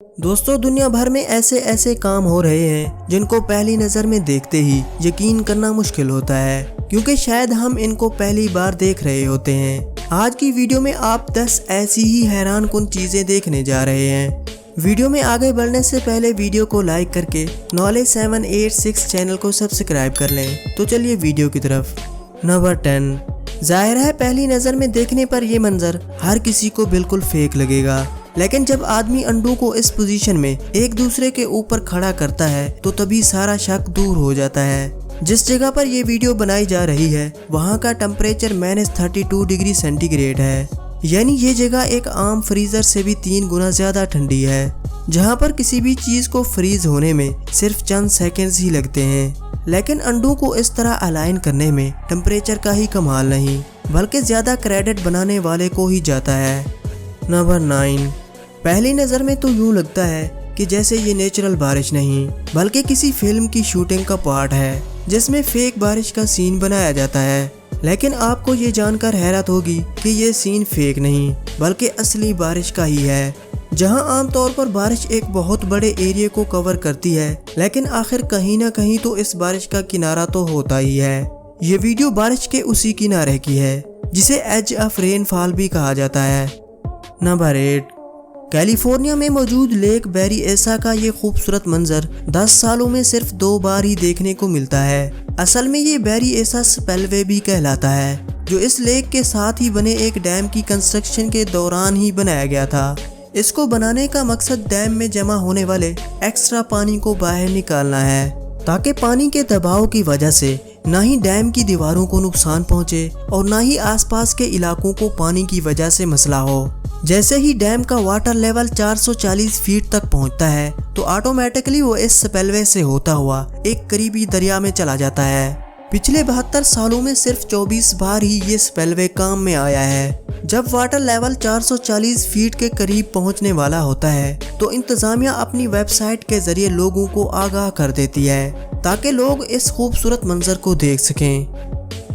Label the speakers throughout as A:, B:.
A: दोस्तों, दुनिया भर में ऐसे ऐसे काम हो रहे हैं जिनको पहली नज़र में देखते ही यकीन करना मुश्किल होता है, क्योंकि शायद हम इनको पहली बार देख रहे होते हैं। आज की वीडियो में आप 10 ऐसी ही हैरानकुन चीज़ें देखने जा रहे हैं। वीडियो में आगे बढ़ने से पहले वीडियो को लाइक करके नॉलेज 786 चैनल को सब्सक्राइब कर लें। तो चलिए वीडियो की तरफ। नंबर 10। जाहिर है पहली नज़र में देखने पर ये मंजर हर किसी को बिल्कुल फेक लगेगा, लेकिन जब आदमी अंडों को इस पोजीशन में एक दूसरे के ऊपर खड़ा करता है तो तभी सारा शक दूर हो जाता है। जिस जगह पर यह वीडियो बनाई जा रही है वहाँ का टेम्परेचर -32 डिग्री सेंटीग्रेड है, यानी ये जगह एक आम फ्रीजर से भी 3 गुना ज्यादा ठंडी है, जहाँ पर किसी भी चीज को फ्रीज होने में सिर्फ चंद सेकेंड्स ही लगते हैं। लेकिन अंडों को इस तरह अलाइन करने में टेम्परेचर का ही कमाल नहीं, बल्कि ज्यादा क्रेडिट बनाने वाले को ही जाता है। नंबर 9। पहली नज़र में तो यूँ लगता है कि जैसे ये नेचुरल बारिश नहीं बल्कि किसी फिल्म की शूटिंग का पार्ट है जिसमें फेक बारिश का सीन बनाया जाता है। लेकिन आपको ये जानकर हैरत होगी कि ये सीन फेक नहीं बल्कि असली बारिश का ही है, जहां आमतौर पर बारिश एक बहुत बड़े एरिया को कवर करती है, लेकिन आखिर कहीं ना कहीं तो इस बारिश का किनारा तो होता ही है। ये वीडियो बारिश के उसी किनारे की है जिसे एज ऑफ रेनफॉल भी कहा जाता है। नंबर 8। कैलिफोर्निया में मौजूद लेक बैरिएसा का ये खूबसूरत मंजर 10 सालों में सिर्फ 2 बार ही देखने को मिलता है। असल में ये बैरिएसा स्पिलवे भी कहलाता है, जो इस लेक के साथ ही बने एक डैम की कंस्ट्रक्शन के दौरान ही बनाया गया था। इसको बनाने का मकसद डैम में जमा होने वाले एक्स्ट्रा पानी को बाहर निकालना है, ताकि पानी के दबाव की वजह से ना ही डैम की दीवारों को नुकसान पहुंचे और ना ही आसपास के इलाकों को पानी की वजह से मसला हो। जैसे ही डैम का वाटर लेवल 440 फीट तक पहुंचता है तो ऑटोमेटिकली वो इस स्पिलवे से होता हुआ एक करीबी दरिया में चला जाता है। पिछले 72 सालों में सिर्फ 24 बार ही ये स्पिलवे काम में आया है। जब वाटर लेवल 440 फीट के करीब पहुंचने वाला होता है तो इंतजामिया अपनी वेबसाइट के जरिए लोगों को आगाह कर देती है, ताकि लोग इस खूबसूरत मंजर को देख सकें।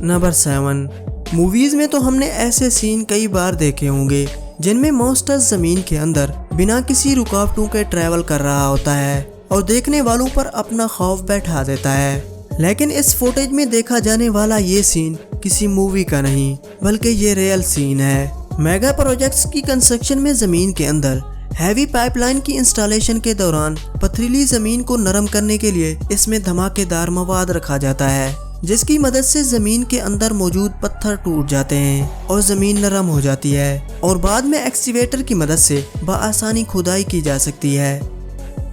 A: नंबर 7। मूवीज में तो हमने ऐसे सीन कई बार देखे होंगे जिनमें मॉन्स्टर जमीन के अंदर बिना किसी रुकावटों के ट्रैवल कर रहा होता है और देखने वालों पर अपना खौफ बैठा देता है। लेकिन इस फुटेज में देखा जाने वाला ये सीन किसी मूवी का नहीं बल्कि ये रियल सीन है। मेगा प्रोजेक्ट्स की कंस्ट्रक्शन में जमीन के अंदर हैवी पाइपलाइन की इंस्टॉलेशन के दौरान पथरीली जमीन को नरम करने के लिए इसमें धमाकेदार मवाद रखा जाता है, जिसकी मदद से जमीन के अंदर मौजूद पत्थर टूट जाते हैं और जमीन नरम हो जाती है और बाद में एक्सकेवेटर की मदद से बआसानी खुदाई की जा सकती है।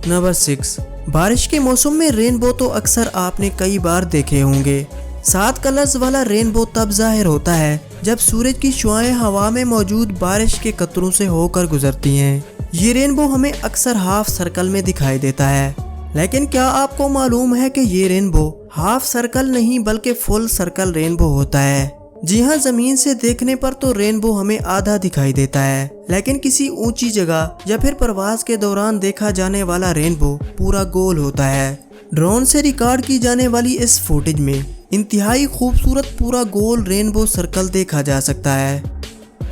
A: नंबर 6। बारिश के मौसम में रेनबो तो अक्सर आपने कई बार देखे होंगे। 7 कलर्स वाला रेनबो तब जाहिर होता है जब सूरज की शुआएं हवा में मौजूद बारिश के कतरों से होकर गुजरती हैं। ये रेनबो हमें अक्सर हाफ सर्कल में दिखाई देता है, लेकिन क्या आपको मालूम है कि ये रेनबो हाफ सर्कल नहीं बल्कि फुल सर्कल रेनबो होता है। जी हाँ, जमीन से देखने पर तो रेनबो हमें आधा दिखाई देता है, लेकिन किसी ऊंची जगह या फिर प्रवास के दौरान देखा जाने वाला रेनबो पूरा गोल होता है। ड्रोन से रिकॉर्ड की जाने वाली इस फुटेज में इंतहाई खूबसूरत पूरा गोल रेनबो सर्कल देखा जा सकता है।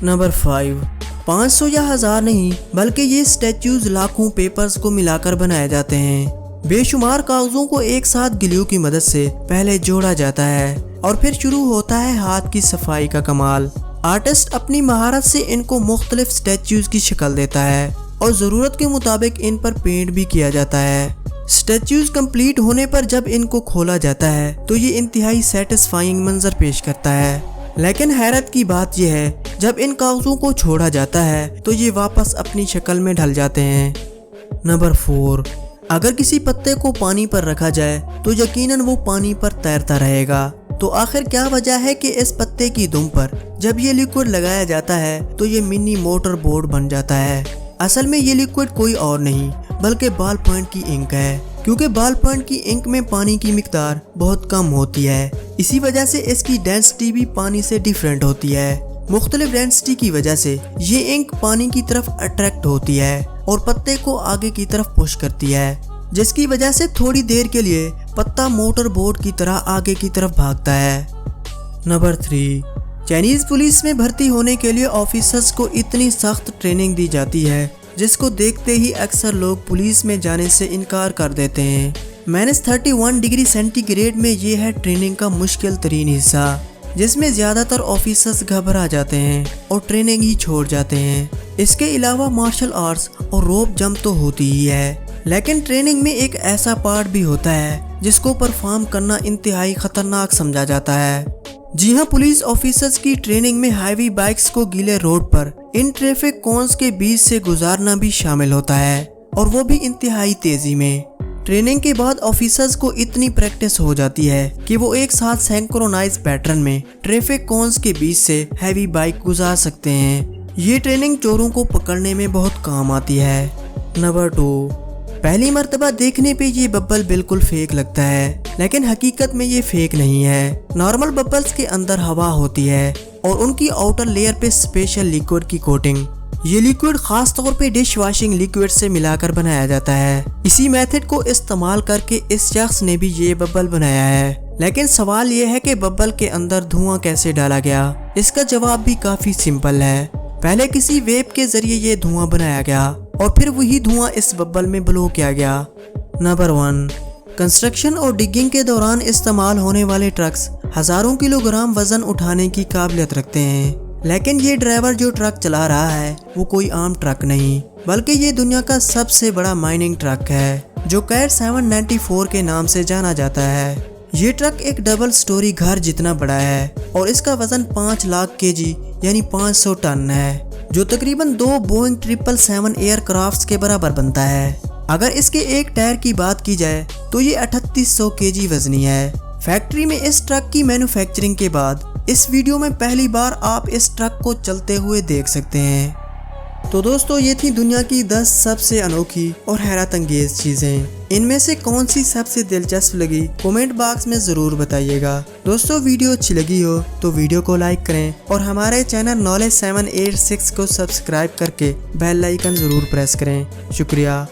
A: नंबर 5। 500 या 1000 नहीं बल्कि ये स्टैच्यूज लाखों पेपर्स को मिलाकर बनाए जाते हैं। बेशुमार कागजों को एक साथ ग्लू की मदद से पहले जोड़ा जाता है और फिर शुरू होता है हाथ की सफाई का कमाल। आर्टिस्ट अपनी महारत से इनको मुख्तलिफ स्टैच्यूज की शक्ल देता है और ज़रूरत के मुताबिक इन पर पेंट भी किया जाता है। स्टैच्यूज कंप्लीट होने पर जब इनको खोला जाता है तो ये इंतहाई सेटिस्फाइंग मंजर पेश करता है। लेकिन हैरत की बात यह है, जब इन कागजों को छोड़ा जाता है तो ये वापस अपनी शक्ल में ढल जाते हैं। नंबर 4। अगर किसी पत्ते को पानी पर रखा जाए तो यकीनन वो पानी पर तैरता रहेगा। तो आखिर क्या वजह है कि इस पत्ते की दुम पर जब ये लिक्विड लगाया जाता है तो ये मिनी मोटर बोट बन जाता है। असल में ये लिक्विड कोई और नहीं बल्कि बॉल पॉइंट की इंक है, क्योंकि बॉल पॉइंट की इंक में पानी की मिकदार बहुत कम होती है। इसी वजह से इसकी डेंसिटी भी पानी से डिफरेंट होती है। मुख्तलिफ डेंसिटी की वजह से ये इंक पानी की तरफ अट्रैक्ट होती है और पत्ते को आगे की तरफ पुश करती है, जिसकी वजह से थोड़ी देर के लिए पत्ता मोटर बोट की तरह आगे की तरफ भागता है। नंबर 3। चाइनीज पुलिस में भर्ती होने के लिए ऑफिसर्स को इतनी सख्त ट्रेनिंग दी जाती है जिसको देखते ही अक्सर लोग पुलिस में जाने से इनकार कर देते हैं। -31 डिग्री सेंटीग्रेड में ये है ट्रेनिंग का मुश्किल तरीन हिस्सा, जिसमें ज्यादातर ऑफिसर्स घबरा जाते हैं और ट्रेनिंग ही छोड़ जाते हैं। इसके अलावा मार्शल आर्ट्स और रोप जंप तो होती ही है, लेकिन ट्रेनिंग में एक ऐसा पार्ट भी होता है जिसको परफॉर्म करना इंतहाई खतरनाक समझा जाता है। जी हाँ, पुलिस ऑफिसर्स की ट्रेनिंग में हाईवे बाइक्स को गीले रोड पर इन ट्रैफिक कोन्स के बीच से गुजारना भी शामिल होता है, और वो भी इंतहाई तेजी में। ट्रेनिंग के बाद ऑफिसर्स को इतनी प्रैक्टिस हो जाती है कि वो एक साथ सिंक्रोनाइज पैटर्न में ट्रैफिक कोन्स के बीच से हैवी बाइक गुजार सकते हैं। ये ट्रेनिंग चोरों को पकड़ने में बहुत काम आती है। नंबर 2, पहली मर्तबा देखने पे ये बब्बल बिल्कुल फेक लगता है, लेकिन हकीकत में ये फेक नहीं है। नॉर्मल बब्बल्स के अंदर हवा होती है और उनकी आउटर लेयर पे स्पेशल लिक्विड की कोटिंग। ये लिक्विड खास तौर पे डिश वॉशिंग लिक्विड से मिलाकर बनाया जाता है। इसी मेथड को इस्तेमाल करके इस शख्स ने भी ये बब्बल बनाया है। लेकिन सवाल ये है कि बब्बल के अंदर धुआं कैसे डाला गया। इसका जवाब भी काफी सिंपल है। पहले किसी वेब के जरिए ये धुआं बनाया गया और फिर वही धुआं इस बब्बल में ब्लो किया गया। नंबर 1, कंस्ट्रक्शन और डिगिंग के दौरान इस्तेमाल होने वाले ट्रक्स हजारों किलोग्राम वजन उठाने की काबिलियत रखते हैं, लेकिन ये ड्राइवर जो ट्रक चला रहा है वो कोई आम ट्रक नहीं, बल्कि ये दुनिया का सबसे बड़ा माइनिंग ट्रक है, जो कैट 794 के नाम से जाना जाता है। ये ट्रक एक डबल स्टोरी घर जितना बड़ा है और इसका वजन 5 लाख केजी यानी 500 टन है, जो तकरीबन 2 बोइंग 777 एयरक्राफ्ट्स के बराबर बनता है। अगर इसके एक टायर की बात की जाए तो ये 3800 केजी वजनी है। फैक्ट्री में इस ट्रक की मैन्युफैक्चरिंग के बाद इस वीडियो में पहली बार आप इस ट्रक को चलते हुए देख सकते हैं। तो दोस्तों, ये थी दुनिया की 10 सबसे अनोखी और हैरत अंगेज चीजें। इनमें से कौन सी सबसे दिलचस्प लगी कमेंट बॉक्स में जरूर बताइएगा। दोस्तों, वीडियो अच्छी लगी हो तो वीडियो को लाइक करें और हमारे चैनल नॉलेज 786 को सब्सक्राइब करके बेल आइकन जरूर प्रेस करें। शुक्रिया।